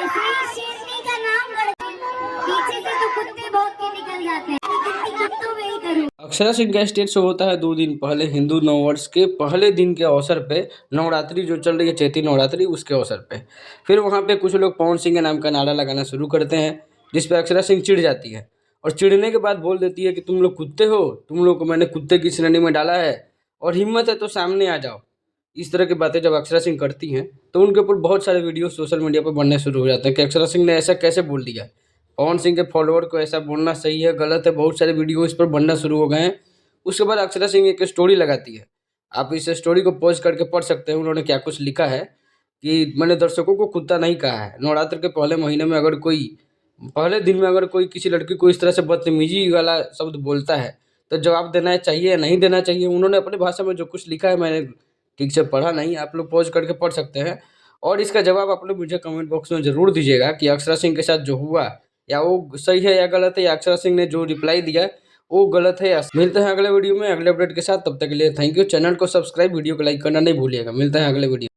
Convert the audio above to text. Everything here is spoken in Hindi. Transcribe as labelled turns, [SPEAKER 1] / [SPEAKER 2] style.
[SPEAKER 1] ऐसे ही शेरनी का नाम करते पीछे से तो कुत्ते भौंक के निकल जाते हैं, कुत्तों में ही करूँ।
[SPEAKER 2] अक्षरा सिंह का स्टेज शो होता है 2 दिन पहले हिंदू नववर्ष के पहले दिन के अवसर पे, नवरात्रि जो चल रही है चैती नवरात्रि उसके अवसर पे। फिर वहाँ पे कुछ लोग पवन सिंह के नाम का नारा लगाना शुरू करते हैं, जिस पे अक्षरा सिंह चिढ़ जाती है और चिढ़ने के बाद बोल देती है कि तुम लोग कुत्ते हो, तुम लोग को मैंने कुत्ते की श्रेणी में डाला है और हिम्मत है तो सामने आ जाओ। इस तरह की बातें जब अक्षरा सिंह करती हैं तो उनके ऊपर बहुत सारे वीडियो सोशल मीडिया पर बनने शुरू हो जाते हैं कि अक्षरा सिंह ने ऐसा कैसे बोल दिया, पवन सिंह के फॉलोअर को ऐसा बोलना सही है गलत है, बहुत सारे वीडियो इस पर बनना शुरू हो गए हैं। उसके बाद अक्षरा सिंह एक स्टोरी लगाती है, आप इस स्टोरी को पॉज करके पढ़ सकते हैं। उन्होंने क्या कुछ लिखा है कि मैंने दर्शकों को कुत्ता नहीं कहा है, नवरात्र के पहले महीने में अगर कोई पहले दिन में अगर कोई किसी लड़की को इस तरह से बदतमीजी वाला शब्द बोलता है तो जवाब देना चाहिए या नहीं देना चाहिए। उन्होंने अपनी भाषा में जो कुछ लिखा है, मैंने ठीक से पढ़ा नहीं, आप लोग पॉज करके पढ़ सकते हैं और इसका जवाब आप लोग मुझे कमेंट बॉक्स में ज़रूर दीजिएगा कि अक्षरा सिंह के साथ जो हुआ या वो सही है या गलत है, या अक्षरा सिंह ने जो रिप्लाई दिया वो गलत है या। मिलते हैं अगले वीडियो में अगले अपडेट के साथ, तब तक के लिए थैंक यू। चैनल को सब्सक्राइब, वीडियो को लाइक करना नहीं भूलिएगा। मिलते हैं अगले वीडियो।